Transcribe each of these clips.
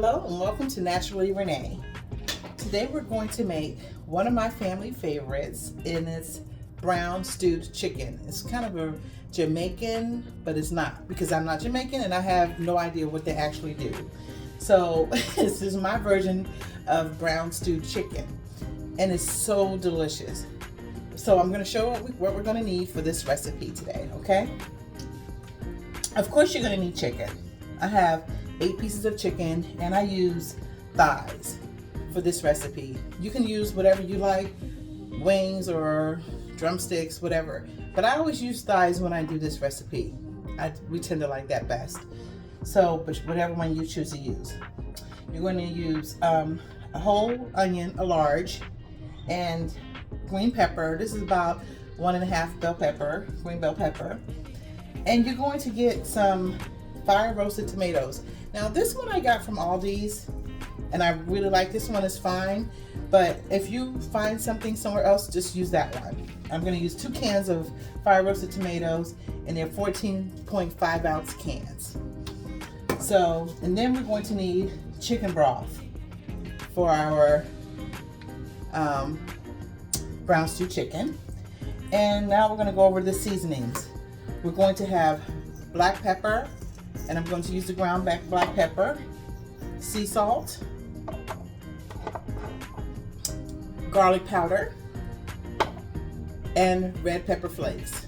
Hello and welcome to Naturally Renee. Today we're going to make one of my family favorites, and it's brown stewed chicken. It's kind of a Jamaican, but it's not, because I'm not Jamaican and I have no idea what they actually do. So this is my version of brown stewed chicken, and it's so delicious. So I'm going to show what we're going to need for this recipe today, okay? Of course you're going to need chicken. I have 8 pieces of chicken, and I use thighs for this recipe. You can use whatever you like, wings or drumsticks, whatever. But I always use thighs when I do this recipe. We tend to like that best. So, but whatever one you choose to use. You're going to use a whole onion, a large, and green pepper. This is about 1.5 bell pepper, green bell pepper. And you're going to get some fire roasted tomatoes. Now this one I got from Aldi's, and I really like this one. Is fine, but if you find something somewhere else, just use that one. I'm going to use 2 cans of fire roasted tomatoes, and they're 14.5 ounce cans. So, and then we're going to need chicken broth for our brown stew chicken. And now we're going to go over the seasonings. We're going to have black pepper, and I'm going to use the ground black pepper, sea salt, garlic powder, and red pepper flakes.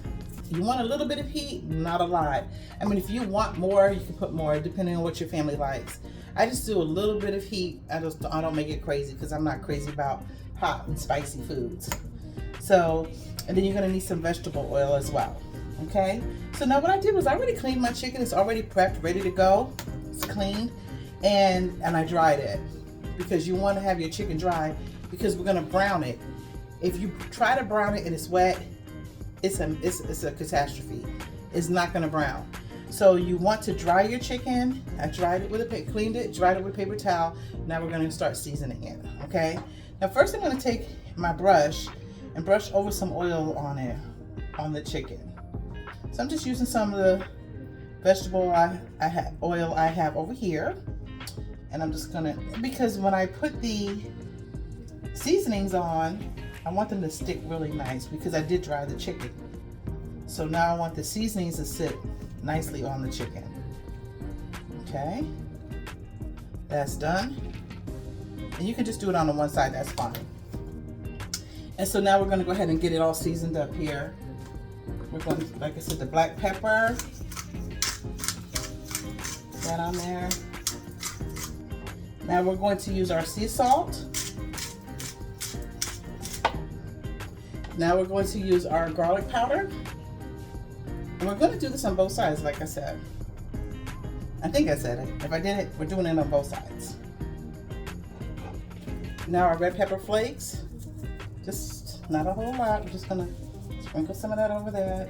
You want a little bit of heat, not a lot. I mean, if you want more, you can put more depending on what your family likes. I just do a little bit of heat. I don't make it crazy because I'm not crazy about hot and spicy foods. So, and then you're going to need some vegetable oil as well. Okay, so now what I did was I already cleaned my chicken. It's already prepped, ready to go. It's cleaned, and I dried it, because you want to have your chicken dry, because we're going to brown it. If you try to brown it and it's wet, it's a catastrophe. It's not going to brown. So you want to dry your chicken. I dried it with cleaned it, dried it with a paper towel. Now we're going to start seasoning it. Okay. Now first I'm going to take my brush and brush over some oil on it, on the chicken. So I'm just using some of the vegetable oil I have over here, and I'm just gonna, because when I put the seasonings on, I want them to stick really nice, because I did dry the chicken. So now I want the seasonings to sit nicely on the chicken. Okay, that's done. And you can just do it on the one side, that's fine. And so now we're gonna go ahead and get it all seasoned up here. We're going to, like I said, the black pepper, that on there. Now we're going to use our sea salt. Now we're going to use our garlic powder. And we're going to do this on both sides, like I said. I think I said it. If I did it, we're doing it on both sides. Now our red pepper flakes. Just not a whole lot. We're just going to sprinkle some of that over there.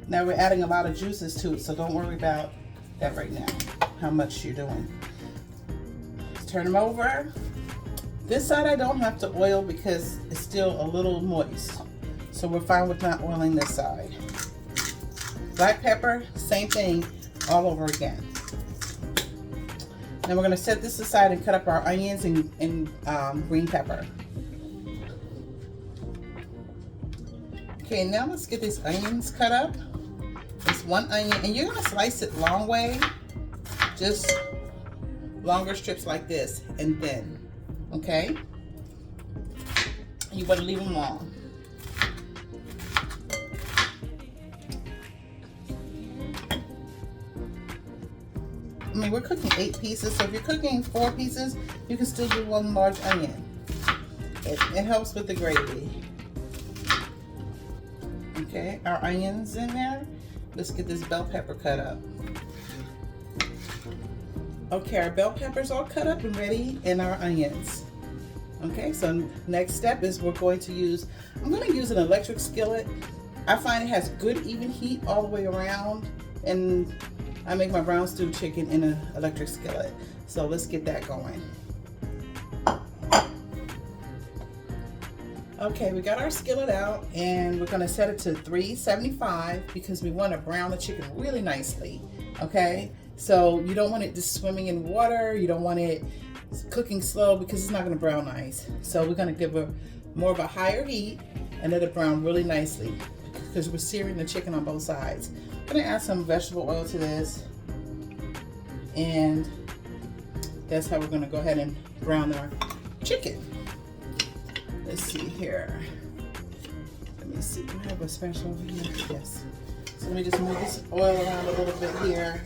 Now we're adding a lot of juices to it, so don't worry about that right now, how much you're doing. Let's turn them over. This side I don't have to oil because it's still a little moist, so we're fine with not oiling this side. Black pepper, same thing all over again. Then we're going to set this aside and cut up our onions and green pepper. Okay, now let's get these onions cut up. It's 1 onion, and you're going to slice it long way, just longer strips like this, and thin. Okay? You want to leave them long. I mean, we're cooking 8 pieces, so if you're cooking 4 pieces, you can still do 1 large onion. It helps with the gravy. Okay, our onions in there. Let's get this bell pepper cut up. Okay, our bell pepper's all cut up and ready, and our onions. Okay, so next step is I'm going to use an electric skillet. I find it has good even heat all the way around, and I make my brown stewed chicken in an electric skillet. So let's get that going. Okay, we got our skillet out and we're gonna set it to 375 because we want to brown the chicken really nicely. Okay, so you don't want it just swimming in water. You don't want it cooking slow because it's not gonna brown nice. So we're gonna give it more of a higher heat and let it brown really nicely because we're searing the chicken on both sides. I'm gonna add some vegetable oil to this, and that's how we're gonna go ahead and brown our chicken. Let's see here. Let me see. Do I have a special over here? Yes. So let me just move this oil around a little bit here.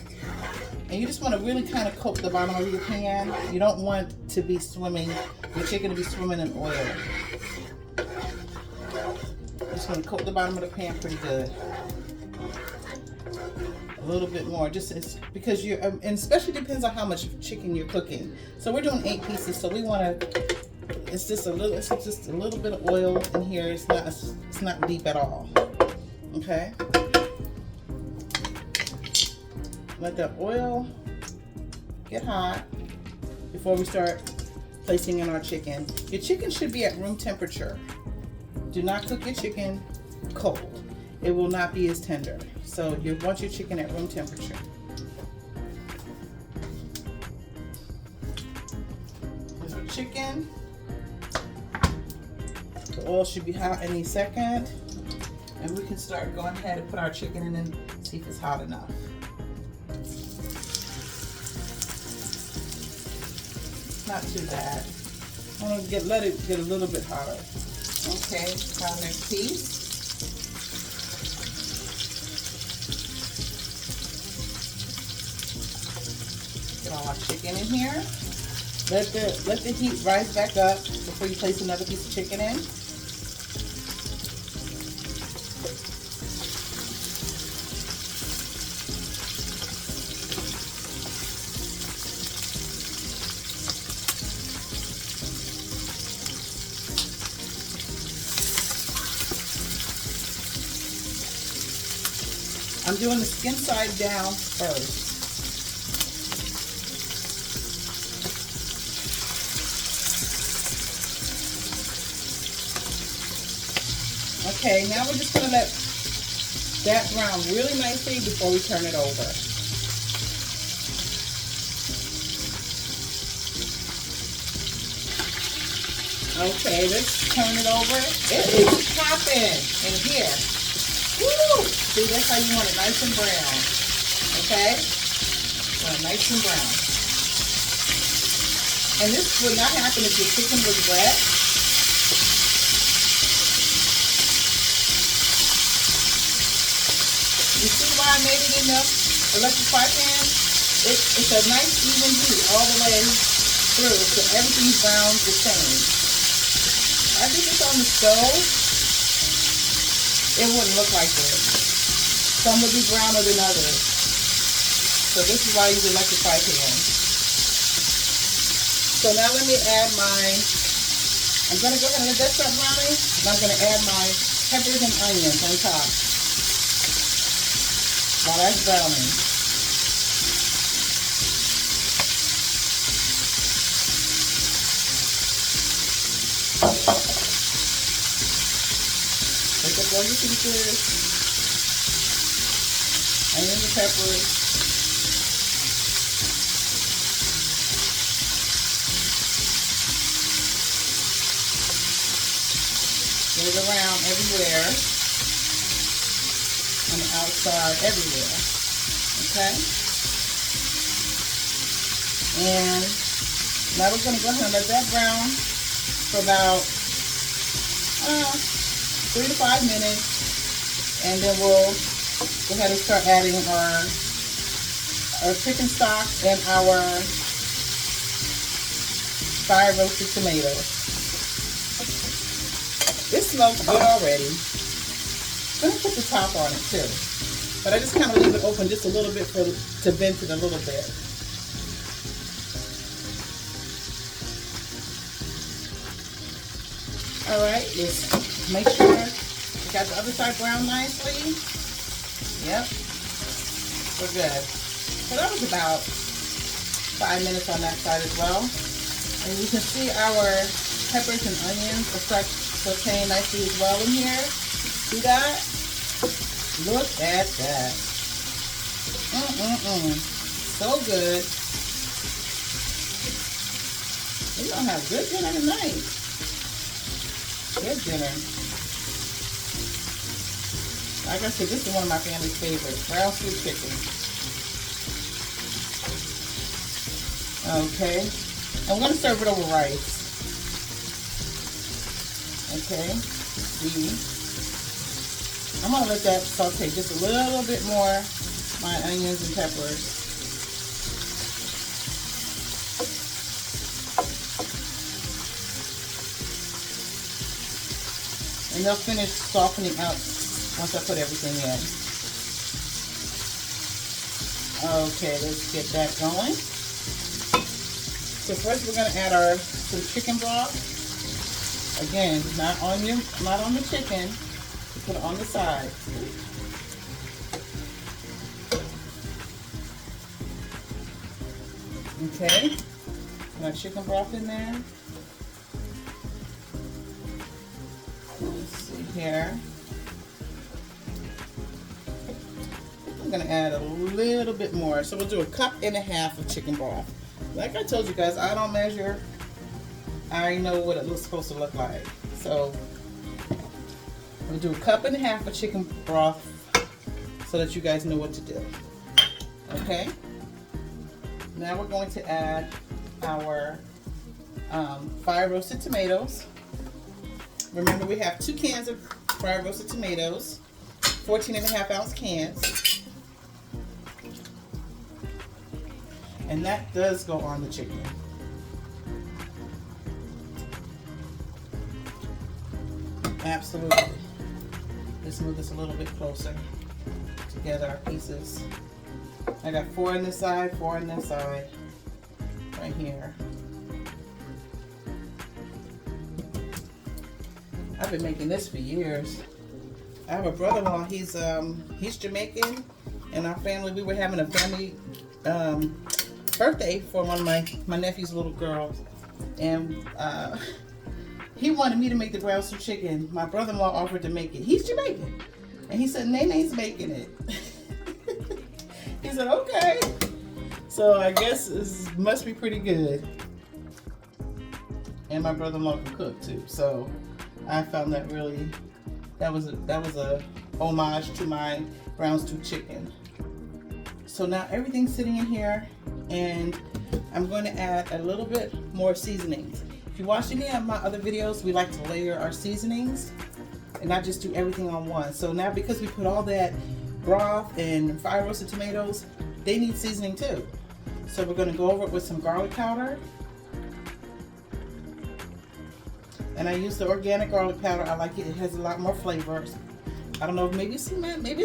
And you just want to really kind of coat the bottom of your pan. You don't want to be swimming, your chicken to be swimming in oil. Just want to coat the bottom of the pan pretty good. A little bit more, just because you're, and especially depends on how much chicken you're cooking. So we're doing 8 pieces, so we want to. It's just a little bit of oil in here. It's not deep at all. Okay. Let the oil get hot before we start placing in our chicken. Your chicken should be at room temperature. Do not cook your chicken cold. It will not be as tender. So you want your chicken at room temperature. Here's our chicken. The oil should be hot any second. And we can start going ahead and put our chicken in and see if it's hot enough. Not too bad. I'm gonna let it get a little bit hotter. Okay, our next piece. Get all our chicken in here. Let the heat rise back up before you place another piece of chicken in. I'm doing the skin side down first. Okay, now we're just going to let that brown really nicely before we turn it over. Okay, let's turn it over. It is popping in here. Woo! See, that's how you want it, nice and brown. Okay? You want it nice and brown. And this would not happen if your chicken was wet. You see why I made it in the electric fry pan? It's a nice even heat all the way through, so everything's brown the same. I did this on the stove. It wouldn't look like this. Some would be browner than others. So this is why I use electric fry pan. So now let me add I'm going to go ahead and let that start browning, and I'm going to add my peppers and onions on top while that's browning. Take up all your pieces, onion and peppers. Get it around everywhere, on the outside, everywhere. Okay? And now we're going to go ahead and let that brown for about 3 to 5 minutes, and then we'll go ahead and start adding our chicken stock and our fire roasted tomatoes. This smells good already. I'm going to put the top on it too, but I just kind of leave it open just a little bit to vent it a little bit. All right, let's make sure we got the other side brown nicely. Yep, we're good. So that was about 5 minutes on that side as well. And you can see our peppers and onions are sauteing nicely as well in here. See that? Look at that. So good. We're going to have good dinner tonight. Good dinner. Like I said, this is one of my family's favorites. Brown stew chicken. Okay. I'm going to serve it over rice. Okay. See. I'm going to let that saute just a little bit more. My onions and peppers. And they'll finish softening up once I put everything in. Okay, let's get that going. So first we're going to add some chicken broth. Again, not on the chicken. Put it on the side. Okay, got chicken broth in there. Let's see here. I'm gonna add a little bit more. So we'll do 1.5 cups of chicken broth. Like I told you guys, I don't measure. I know what it looks supposed to look like. So we'll do 1.5 cups of chicken broth so that you guys know what to do. Okay. Now we're going to add our fire roasted tomatoes. Remember, we have 2 cans of fire roasted tomatoes, 14.5-ounce cans. And that does go on the chicken. Absolutely. Let's move this a little bit closer together, our pieces. I got 4 on this side, 4 on this side, right here. I've been making this for years. I have a brother-in-law, he's Jamaican, and our family, we were having a family birthday for one of my nephew's little girls, and he wanted me to make the brown stew chicken. My brother-in-law offered to make it. He's Jamaican, and he said, Nene's making it. He said, okay. So I guess this must be pretty good. And my brother-in-law can cook too. So I found that really, that was a homage to my brown stew chicken. So now everything's sitting in here, and I'm going to add a little bit more seasonings. If you watch any of my other videos, we like to layer our seasonings and not just do everything on one. So now, because we put all that broth and fire roasted tomatoes, they need seasoning too. So we're going to go over it with some garlic powder. And I use the organic garlic powder. I like it. It has a lot more flavors. I don't know, maybe it's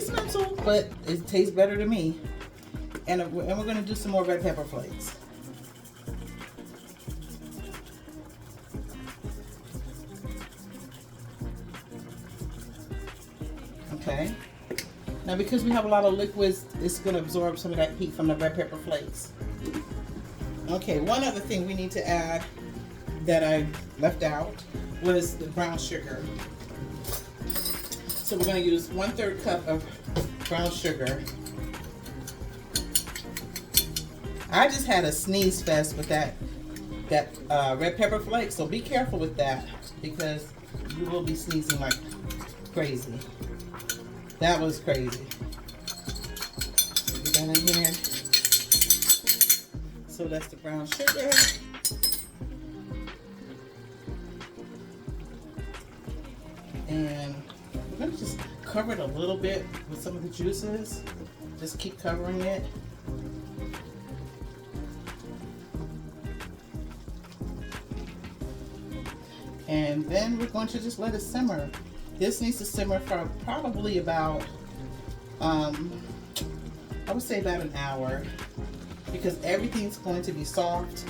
mental, but it tastes better to me. And we're going to do some more red pepper flakes. Okay. Now, because we have a lot of liquids, it's going to absorb some of that heat from the red pepper flakes. Okay, one other thing we need to add that I left out was the brown sugar. So we're going to use 1/3 cup of brown sugar. I just had a sneeze fest with that red pepper flake, so be careful with that because you will be sneezing like crazy. That was crazy. Get that in here. So that's the brown sugar. And we're going to just cover it a little bit with some of the juices. Just keep covering it. And then we're going to just let it simmer. This needs to simmer for probably about, I would say about an hour, because everything's going to be soft,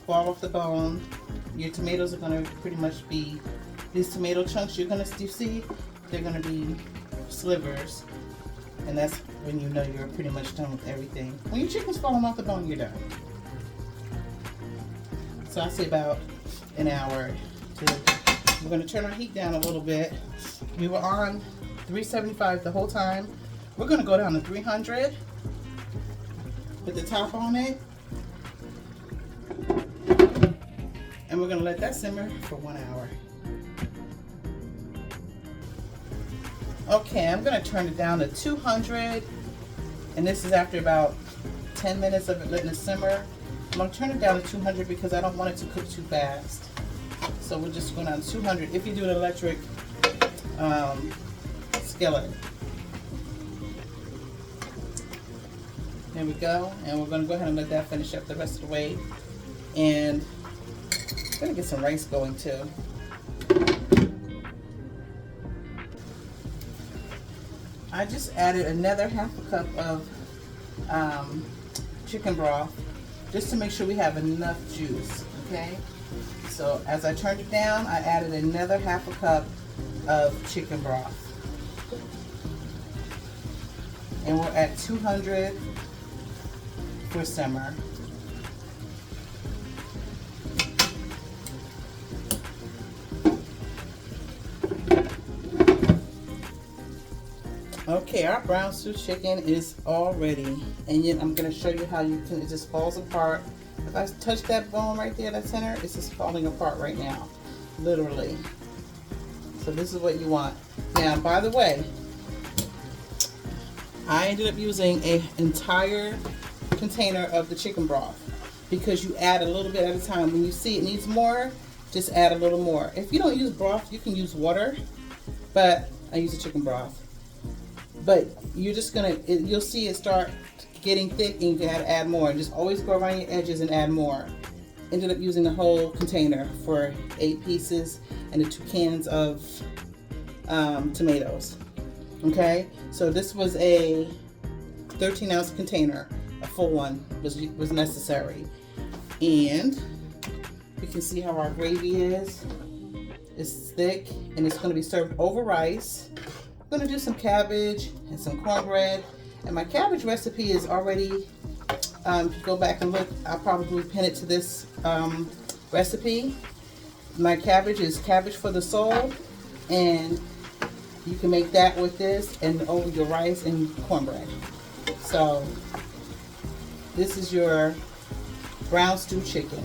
fall off the bone. Your tomatoes are going to pretty much be, these tomato chunks you're going to see, they're going to be slivers. And that's when you know you're pretty much done with everything. When your chicken's falling off the bone, you're done. So I say about an hour. We're going to turn our heat down a little bit. We were on 375 the whole time. We're going to go down to 300. Put the top on it. And we're going to let that simmer for 1 hour. Okay, I'm going to turn it down to 200. And this is after about 10 minutes of it letting it simmer. I'm going to turn it down to 200 because I don't want it to cook too fast. So we're just going on 200 if you do an electric skillet. There we go. And we're going to go ahead and let that finish up the rest of the way. And I'm going to get some rice going too. I just added another ½ cup of chicken broth just to make sure we have enough juice, okay? So as I turned it down, I added another ½ cup of chicken broth. And we're at 200 for simmer. Okay, our brown stew chicken is all ready. And yet I'm going to show you how you can, it just falls apart. If I touch that bone right there, that center, it's just falling apart right now. Literally. So this is what you want. Now, by the way, I ended up using an entire container of the chicken broth because you add a little bit at a time. When you see it needs more, just add a little more. If you don't use broth, you can use water, but I use the chicken broth. But you're just gonna, you'll see it start getting thick and you can add more. And just always go around your edges and add more. Ended up using the whole container for 8 pieces and the 2 cans of tomatoes. Okay, so this was a 13-ounce container. A full one was necessary. And you can see how our gravy is. It's thick and it's gonna be served over rice. I'm going to do some cabbage and some cornbread, and my cabbage recipe is already, if you go back and look, I'll probably pin it to this recipe. My cabbage is cabbage for the soul, and you can make that with this and over your rice and cornbread. So this is your brown stew chicken.